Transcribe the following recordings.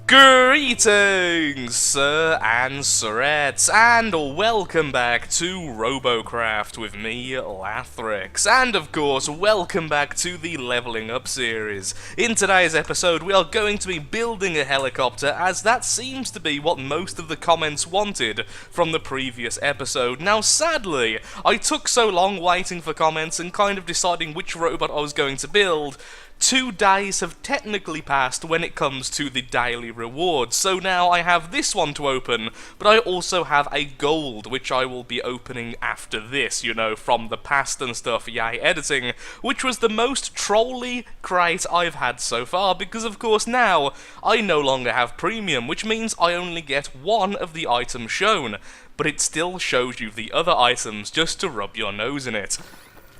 Greetings, sir and sirettes, and welcome back to Robocraft with me, Lathrix, and of course, welcome back to the Leveling Up series. In today's episode, we are going to be building a helicopter, as that seems to be what most of the comments wanted from the previous episode. Now, sadly, I took so long waiting for comments and kind of deciding which robot I was going to build. 2 days have technically passed when it comes to the daily rewards, so now I have this one to open, but I also have a gold, which I will be opening after this, you know, from the past and stuff, yay editing, which was the most trolly crate I've had so far, because of course now, I no longer have premium, which means I only get one of the items shown, but it still shows you the other items just to rub your nose in it.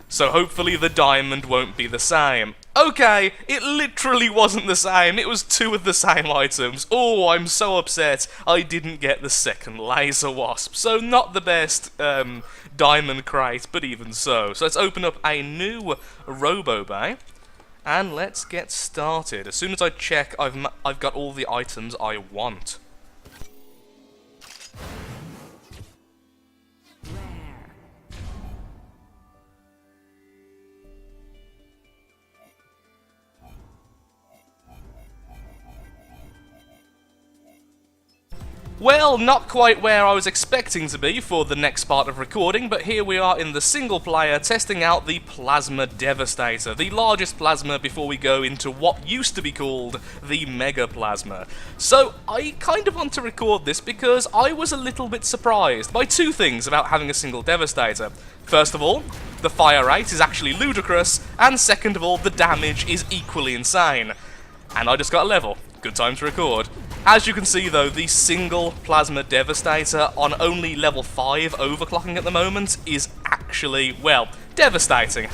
So hopefully the diamond won't be the same. Okay, it literally wasn't the same, it was 2 of the same items. Oh, I'm so upset I didn't get the second laser wasp. So not the best diamond crate, but even so. So let's open up a new Robo Bay, and let's get started. As soon as I check I've got all the items I want. Well, not quite where I was expecting to be for the next part of recording, but here we are in the single player testing out the Plasma Devastator, the largest plasma before we go into what used to be called the Mega Plasma. So, I kind of want to record this because I was a little bit surprised by 2 things about having a single Devastator. First of all, the fire rate is actually ludicrous, and second of all, the damage is equally insane. And I just got a level. Good time to record. As you can see though, the single Plasma Devastator on only level 5 overclocking at the moment is actually, well, devastating.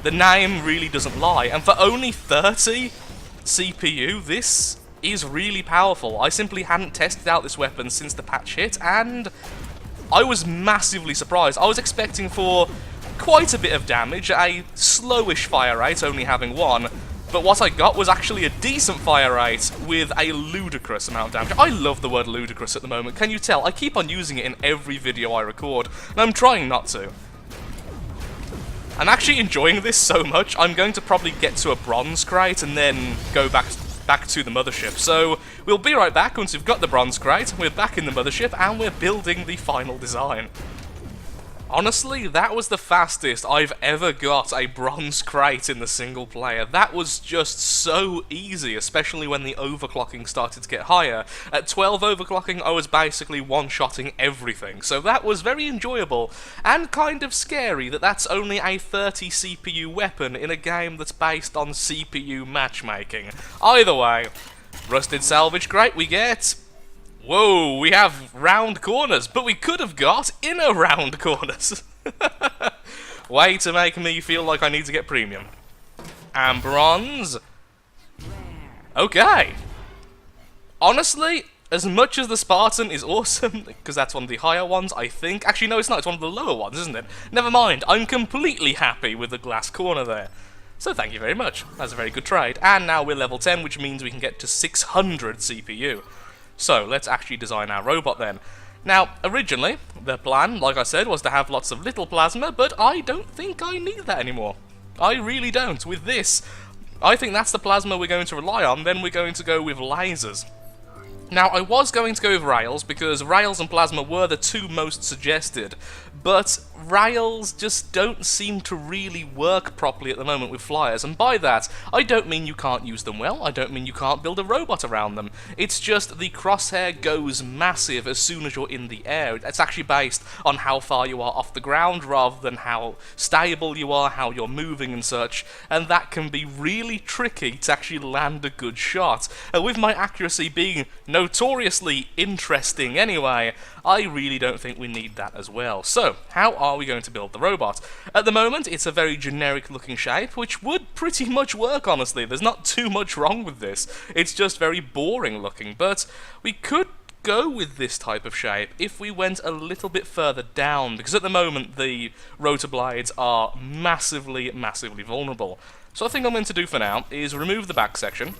The name really doesn't lie, and for only 30 CPU, this is really powerful. I simply hadn't tested out this weapon since the patch hit, and I was massively surprised. I was expecting for quite a bit of damage, a slowish fire rate, only having 1. But what I got was actually a decent fire rate with a ludicrous amount of damage. I love the word ludicrous at the moment, can you tell? I keep on using it in every video I record, and I'm trying not to. I'm actually enjoying this so much, I'm going to probably get to a bronze crate and then go back to the mothership. So, we'll be right back once we've got the bronze crate, we're back in the mothership, and we're building the final design. Honestly, that was the fastest I've ever got a bronze crate in the single player. That was just so easy, especially when the overclocking started to get higher. At 12 overclocking, I was basically one-shotting everything, so that was very enjoyable, and kind of scary that that's only a 30 CPU weapon in a game that's based on CPU matchmaking. Either way, rusted salvage crate we get. Whoa, we have round corners, but we could have got inner round corners. Way to make me feel like I need to get premium. And bronze. Okay. Honestly, as much as the Spartan is awesome, because that's one of the higher ones, I think. Actually, no, it's not. It's one of the lower ones, isn't it? Never mind. I'm completely happy with the glass corner there. So thank you very much. That's a very good trade. And now we're level 10, which means we can get to 600 CPU. So, let's actually design our robot then. Now, originally, the plan, like I said, was to have lots of little plasma, but I don't think I need that anymore. I really don't. With this, I think that's the plasma we're going to rely on, then we're going to go with lasers. Now, I was going to go with rails, because rails and plasma were the 2 most suggested, but rails just don't seem to really work properly at the moment with flyers, and by that, I don't mean you can't use them well, I don't mean you can't build a robot around them. It's just the crosshair goes massive as soon as you're in the air. It's actually based on how far you are off the ground rather than how stable you are, how you're moving and such, and that can be really tricky to actually land a good shot. With my accuracy being notoriously interesting anyway, I really don't think we need that as well. So, how are we going to build the robot? At the moment, it's a very generic looking shape, which would pretty much work, honestly. There's not too much wrong with this. It's just very boring looking, but we could go with this type of shape if we went a little bit further down, because at the moment the rotor blades are massively vulnerable. So I think I'm going to do for now is remove the back section,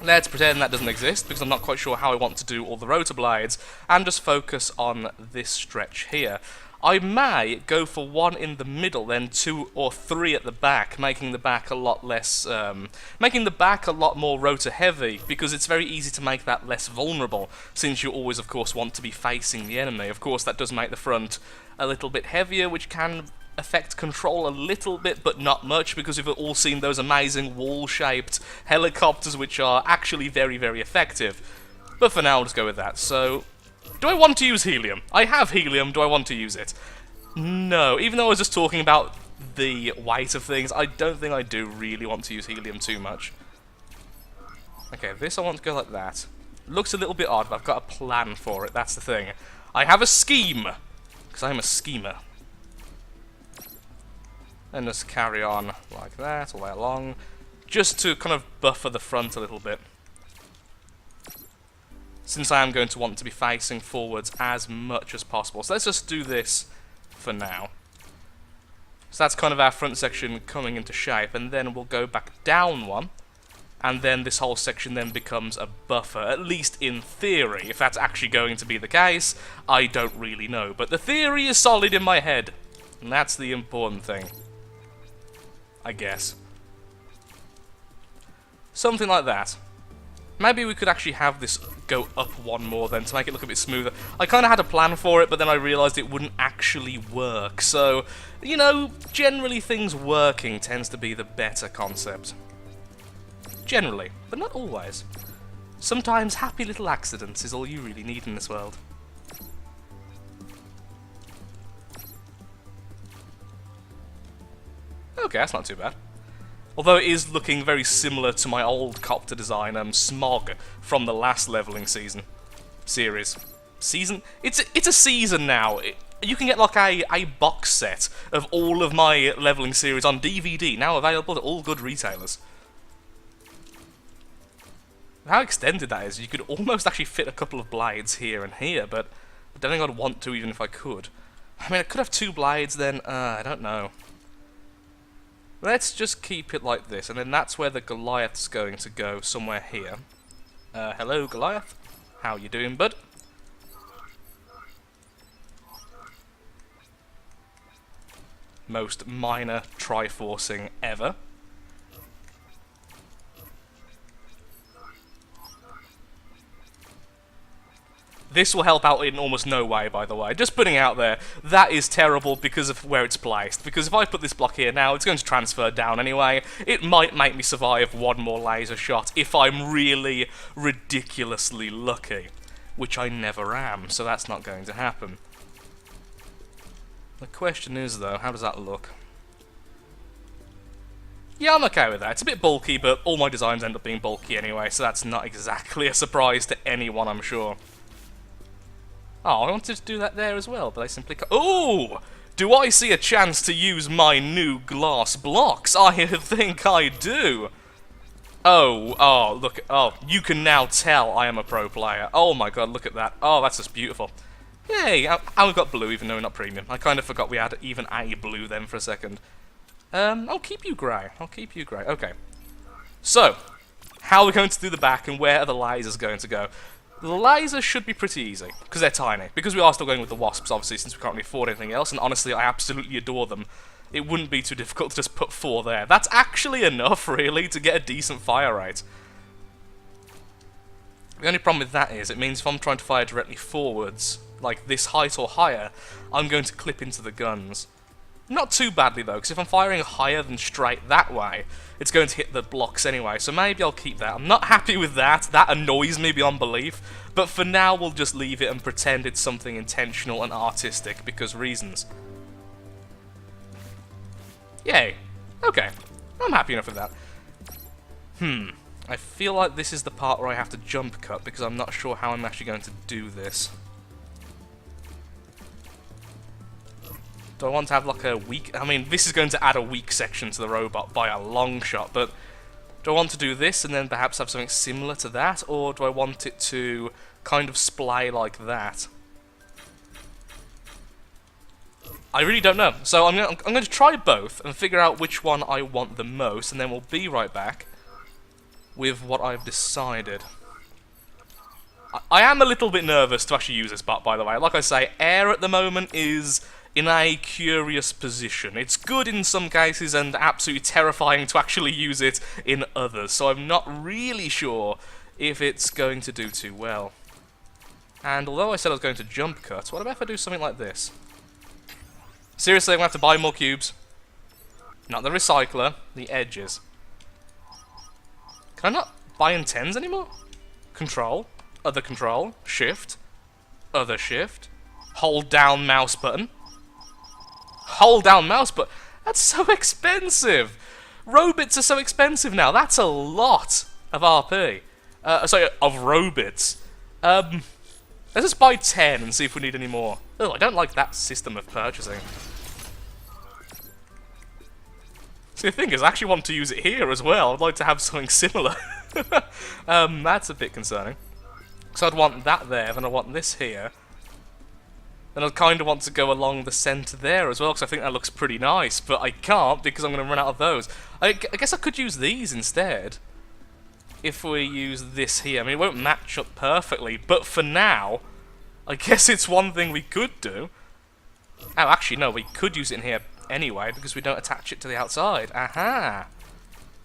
Let's pretend that doesn't exist, because I'm not quite sure how I want to do all the rotor blades, and just focus on this stretch here. I may go for one in the middle, then 2 or 3 at the back, making the back a lot less, making the back a lot more rotor heavy, because it's very easy to make that less vulnerable, since you always, of course, want to be facing the enemy. Of course, that does make the front a little bit heavier, which can affect control a little bit, but not much, because we've all seen those amazing wall-shaped helicopters, which are actually very, very effective. But for now, I'll just go with that. So, do I want to use helium? I have helium, do I want to use it? No, even though I was just talking about the weight of things, I don't think I do really want to use helium too much. Okay, this I want to go like that. Looks a little bit odd, but I've got a plan for it, that's the thing. I have a scheme, because I'm a schemer. And just carry on like that, all the way along, just to kind of buffer the front a little bit. Since I am going to want to be facing forwards as much as possible. So let's just do this for now. So that's kind of our front section coming into shape, and then we'll go back down one, and then this whole section then becomes a buffer, at least in theory. If that's actually going to be the case, I don't really know. But the theory is solid in my head, and that's the important thing, I guess. Something like that. Maybe we could actually have this go up one more then to make it look a bit smoother. I kind of had a plan for it, but then I realised it wouldn't actually work. So, you know, generally things working tends to be the better concept. Generally, but not always. Sometimes happy little accidents is all you really need in this world. Okay, that's not too bad. Although it is looking very similar to my old copter design, Smog, from the last leveling series. Season? It's a season now. You can get like a box set of all of my leveling series on DVD, now available at all good retailers. How extended that is, you could almost actually fit a couple of blades here and here, but I don't think I'd want to even if I could. I mean, I could have 2 blades then, I don't know. Let's just keep it like this, and then that's where the Goliath's going to go, somewhere here. Hello, Goliath. How you doing, bud? Most minor triforcing ever. This will help out in almost no way, by the way. Just putting out there, that is terrible because of where it's placed. Because if I put this block here now, it's going to transfer down anyway. It might make me survive one more laser shot if I'm really ridiculously lucky. Which I never am, so that's not going to happen. The question is, though, how does that look? Yeah, I'm okay with that. It's a bit bulky, but all my designs end up being bulky anyway, so that's not exactly a surprise to anyone, I'm sure. Oh, I wanted to do that there as well, but I simply can't. Oh! Do I see a chance to use my new glass blocks? I think I do. Oh, look. Oh, you can now tell I am a pro player. Oh my god, look at that. Oh, that's just beautiful. Yay, I've got blue, even though we're not premium. I kind of forgot we had even a blue then for a second. I'll keep you grey. I'll keep you grey. Okay. So, how are we going to do the back, and where are the lasers going to go? The lasers should be pretty easy, because they're tiny. Because we are still going with the Wasps, obviously, since we can't really afford anything else, and honestly, I absolutely adore them. It wouldn't be too difficult to just put 4 there. That's actually enough, really, to get a decent fire rate. The only problem with that is, it means if I'm trying to fire directly forwards, like this height or higher, I'm going to clip into the guns. Not too badly, though, because if I'm firing higher than straight that way, it's going to hit the blocks anyway, so maybe I'll keep that. I'm not happy with that. That annoys me beyond belief. But for now, we'll just leave it and pretend it's something intentional and artistic, because reasons. Yay. Okay. I'm happy enough with that. I feel like this is the part where I have to jump cut, because I'm not sure how I'm actually going to do this. Do I want to have like a weak... I mean, this is going to add a weak section to the robot by a long shot, but do I want to do this and then perhaps have something similar to that, or do I want it to kind of splay like that? I really don't know. So I'm going to try both and figure out which one I want the most, and then we'll be right back with what I've decided. I am a little bit nervous to actually use this bot, by the way. Like I say, air at the moment is in a curious position. It's good in some cases and absolutely terrifying to actually use it in others, so I'm not really sure if it's going to do too well. And although I said I was going to jump cut, what about if I do something like this? Seriously, I'm going to have to buy more cubes. Not the recycler, the edges. Can I not buy in 10s anymore? Control, other control, shift, other shift, hold down mouse button. Hold down mouse button? That's so expensive! Robits are so expensive now, that's a lot of RP. Sorry, of Robits. Let's just buy 10 and see if we need any more. Oh, I don't like that system of purchasing. See, the thing is, I actually want to use it here as well. I'd like to have something similar. That's a bit concerning. So I'd want that there, then I want this here. Then I'd kind of want to go along the centre there as well, because I think that looks pretty nice. But I can't, because I'm going to run out of those. I guess I could use these instead. If we use this here. I mean, it won't match up perfectly, but for now, I guess it's one thing we could do. Oh, actually, no, we could use it in here anyway, because we don't attach it to the outside. Aha!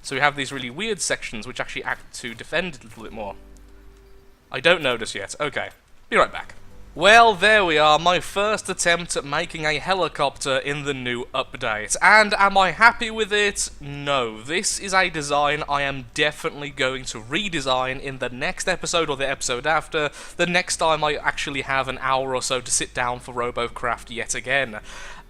So we have these really weird sections which actually act to defend it a little bit more. I don't notice yet. Okay, be right back. Well, there we are, my first attempt at making a helicopter in the new update. And am I happy with it? No. This is a design I am definitely going to redesign in the next episode or the episode after, the next time I actually have an hour or so to sit down for Robocraft yet again.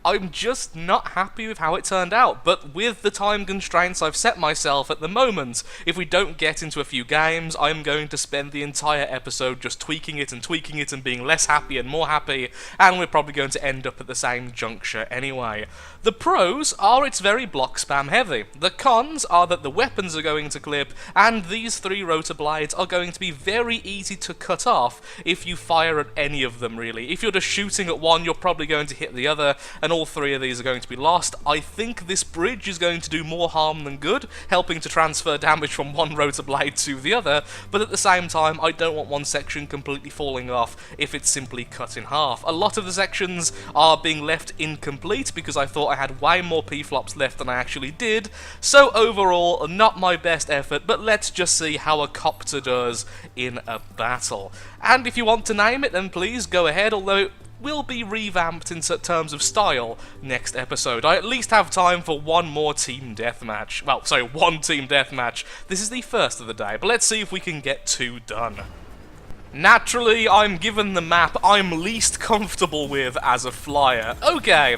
I'm just not happy with how it turned out, but with the time constraints I've set myself at the moment, if we don't get into a few games, I'm going to spend the entire episode just tweaking it and being less happy and more happy, and we're probably going to end up at the same juncture anyway. The pros are it's very block spam heavy. The cons are that the weapons are going to clip, and these 3 rotor blades are going to be very easy to cut off if you fire at any of them, really. If you're just shooting at one, you're probably going to hit the other, and all 3 of these are going to be lost. I think this bridge is going to do more harm than good, helping to transfer damage from one rotor blade to the other, but at the same time, I don't want one section completely falling off if it's simply cut in half. A lot of the sections are being left incomplete because I thought I had way more P-flops left than I actually did, so overall, not my best effort, but let's just see how a copter does in a battle. And if you want to name it, then please go ahead, although it will be revamped in terms of style next episode. I at least have time for one more team deathmatch. Well, sorry, one team deathmatch. This is the first of the day, but let's see if we can get 2 done. Naturally, I'm given the map I'm least comfortable with as a flyer. Okay,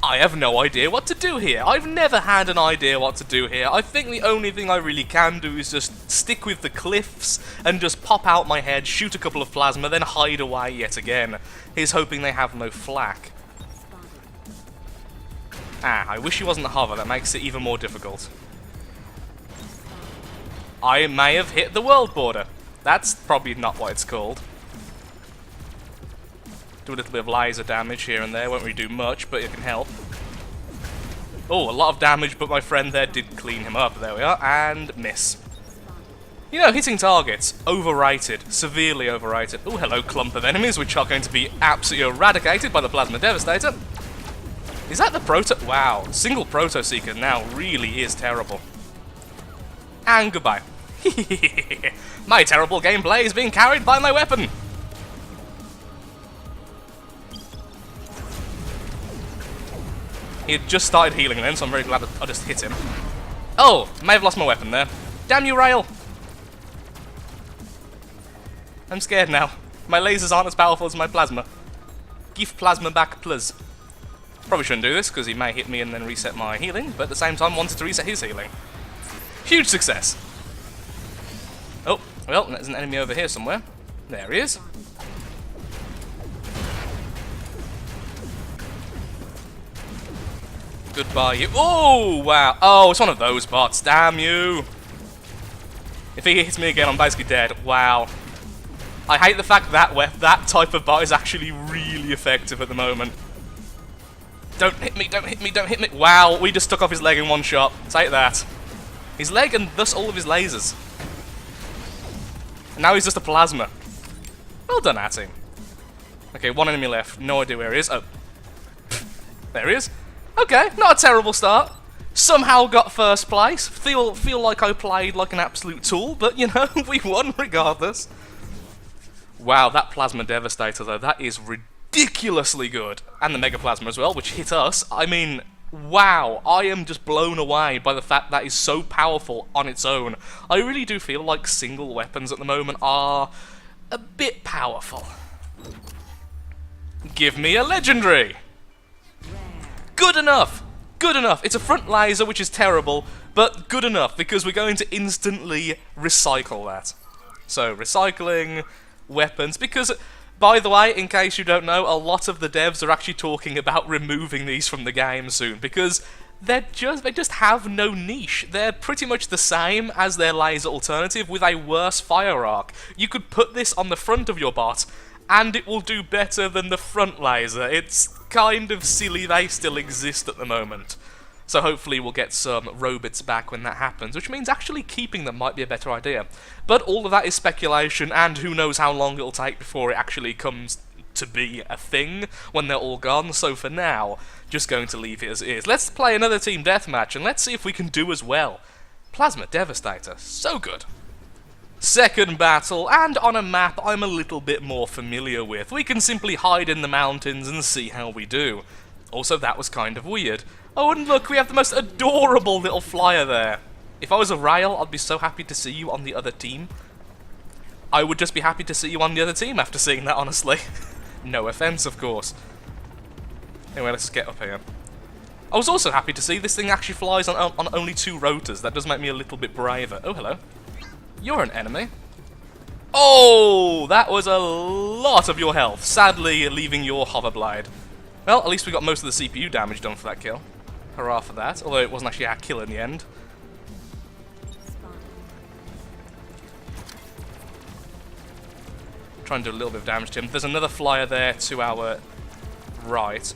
I have no idea what to do here. I've never had an idea what to do here. I think the only thing I really can do is just stick with the cliffs and just pop out my head, shoot a couple of plasma, then hide away yet again. Here's hoping they have no flak. Ah, I wish he wasn't a hover. That makes it even more difficult. I may have hit the world border. That's probably not what it's called. Do a little bit of laser damage here and there, won't really do much, but it can help. Oh, a lot of damage, but my friend there did clean him up. There we are, and miss. You know, hitting targets, overrated, severely overrated. Oh, hello, clump of enemies, which are going to be absolutely eradicated by the Plasma Devastator. Is that the Proto? Wow, single Proto Seeker now really is terrible. And goodbye. My terrible gameplay is being carried by my weapon. He had just started healing then, so I'm very glad that I just hit him. Oh, may have lost my weapon there. Damn you, Rail! I'm scared now. My lasers aren't as powerful as my plasma. Give plasma back, please. Probably shouldn't do this, because he may hit me and then reset my healing, but at the same time wanted to reset his healing. Huge success! Oh, well, there's an enemy over here somewhere. There he is. Goodbye, you. Oh, wow. Oh, it's one of those bots. Damn you. If he hits me again, I'm basically dead. Wow. I hate the fact that that type of bot is actually really effective at the moment. Don't hit me, don't hit me, don't hit me. Wow, we just took off his leg in one shot. Take that. His leg and thus all of his lasers. And now he's just a plasma. Well done, our team. Okay, one enemy left. No idea where he is. Oh. There he is. Okay, not a terrible start. Somehow got first place. Feel like I played like an absolute tool, but you know, we won regardless. Wow, that Plasma Devastator though, that is ridiculously good. And the Mega Plasma as well, which hit us. I mean, wow, I am just blown away by the fact that is so powerful on its own. I really do feel like single weapons at the moment are a bit powerful. Give me a legendary! Good enough! Good enough! It's a front laser, which is terrible, but good enough, because we're going to instantly recycle that. So, recycling, weapons, because, by the way, in case you don't know, a lot of the devs are actually talking about removing these from the game soon, because they just have no niche. They're pretty much the same as their laser alternative, with a worse fire arc. You could put this on the front of your bot, and it will do better than the front laser. It's kind of silly they still exist at the moment. So hopefully we'll get some robots back when that happens, which means actually keeping them might be a better idea. But all of that is speculation, and who knows how long it'll take before it actually comes to be a thing when they're all gone. So for now, just going to leave it as is. Let's play another team deathmatch, and let's see if we can do as well. Plasma Devastator, so good. Second battle, and on a map I'm a little bit more familiar with. We can simply hide in the mountains and see how we do. Also, that was kind of weird. Oh, and look, we have the most adorable little flyer there. If I was a rail, I'd be so happy to see you on the other team. I would just be happy to see you on the other team after seeing that, honestly. No offense, of course. Anyway, let's get up here. I was also happy to see this thing actually flies on only 2 rotors. That does make me a little bit braver. Oh, hello. You're an enemy. Oh, that was a lot of your health, sadly leaving your hoverblade. Well, at least we got most of the CPU damage done for that kill. Hurrah for that, although it wasn't actually our kill in the end. Try and do a little bit of damage to him. There's another flyer there to our right.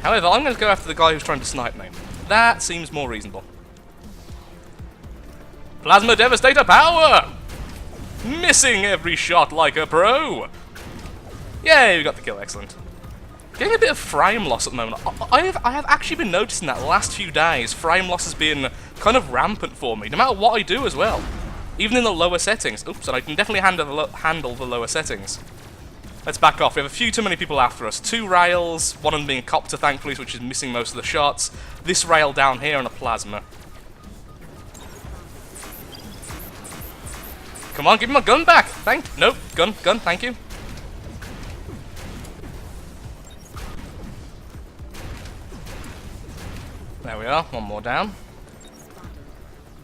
However, I'm going to go after the guy who's trying to snipe me. That seems more reasonable. Plasma Devastator power! Missing every shot like a pro! Yay, we got the kill, excellent. Getting a bit of frame loss at the moment. I have actually been noticing that the last few days, frame loss has been kind of rampant for me, no matter what I do as well. Even in the lower settings. Oops, and I can definitely handle the lower settings. Let's back off. We have a few too many people after us. 2 rails, one of them being Copter, thankfully, which is missing most of the shots. This rail down here and a plasma. Come on, give me my gun back! Nope, gun, thank you. There we are, one more down.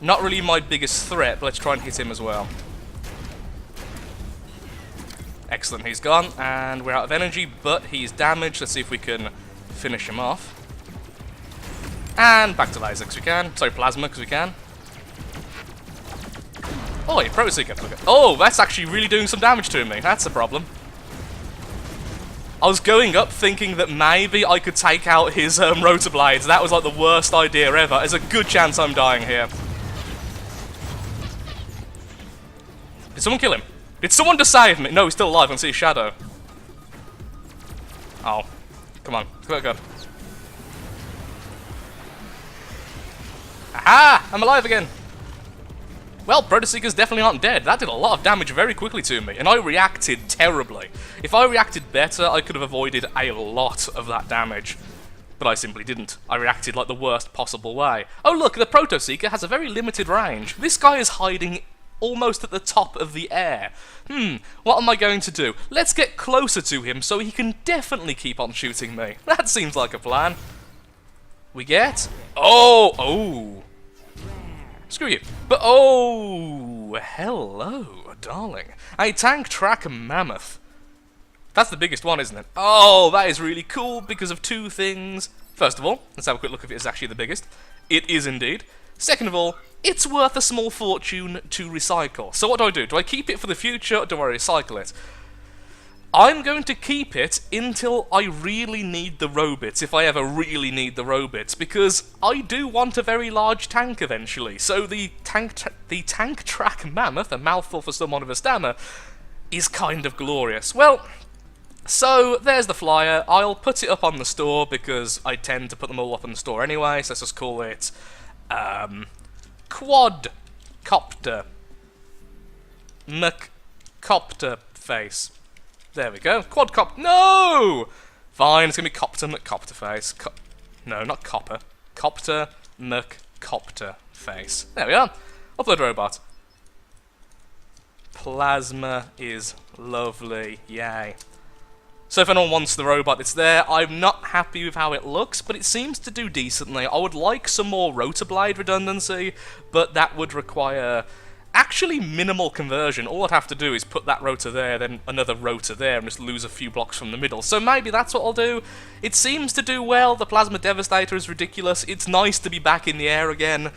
Not really my biggest threat, but let's try and hit him as well. Excellent, he's gone, and we're out of energy, but he's damaged. Let's see if we can finish him off. And back to laser, because we can. Sorry, plasma, because we can. Oh, yeah, Pro Seeker. Okay. Oh, that's actually really doing some damage to me. That's a problem. I was going up thinking that maybe I could take out his rotor blades. That was like the worst idea ever. There's a good chance I'm dying here. Did someone kill him? Did someone just save me? No, he's still alive. I can see his shadow. Oh. Come on. Go. Aha! I'm alive again. Well, Protoseekers definitely aren't dead. That did a lot of damage very quickly to me, and I reacted terribly. If I reacted better, I could have avoided a lot of that damage. But I simply didn't. I reacted like the worst possible way. Oh look, the Protoseeker has a very limited range. This guy is hiding almost at the top of the air. What am I going to do? Let's get closer to him so he can definitely keep on shooting me. That seems like a plan. We get... Oh! Screw you. But, oh, hello, darling. A tank track mammoth. That's the biggest one, isn't it? Oh, that is really cool because of 2 things. First of all, let's have a quick look if it is actually the biggest. It is indeed. Second of all, it's worth a small fortune to recycle. So what do? Do I keep it for the future or do I recycle it? I'm going to keep it until I really need the robits, if I ever really need the robits, because I do want a very large tank eventually. So the tank track mammoth, a mouthful for someone with a stammer, is kind of glorious. Well, so there's the flyer. I'll put it up on the store because I tend to put them all up on the store anyway, so let's just call it Quadcopter McCopter face. There we go. Quadcopter. No! Fine, it's going to be Copter McCopter face. No, not Copper. Copter McCopter face. There we are. Upload robot. Plasma is lovely. Yay. So if anyone wants the robot, it's there. I'm not happy with how it looks, but it seems to do decently. I would like some more rotor blade redundancy, but that would require actually minimal conversion. All I'd have to do is put that rotor there, then another rotor there, and just lose a few blocks from the middle. So maybe that's what I'll do. It seems to do well. The Plasma Devastator is ridiculous. It's nice to be back in the air again.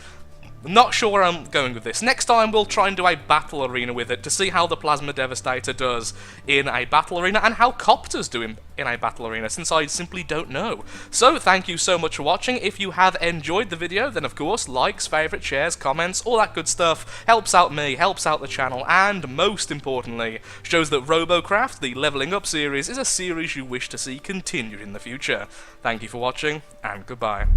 Not sure where I'm going with this. Next time we'll try and do a battle arena with it to see how the Plasma Devastator does in a battle arena and how Copters do in a battle arena, since I simply don't know. So thank you so much for watching. If you have enjoyed the video, then of course likes, favourites, shares, comments, all that good stuff helps out me, helps out the channel, and most importantly shows that Robocraft, the Leveling Up series, is a series you wish to see continued in the future. Thank you for watching, and goodbye.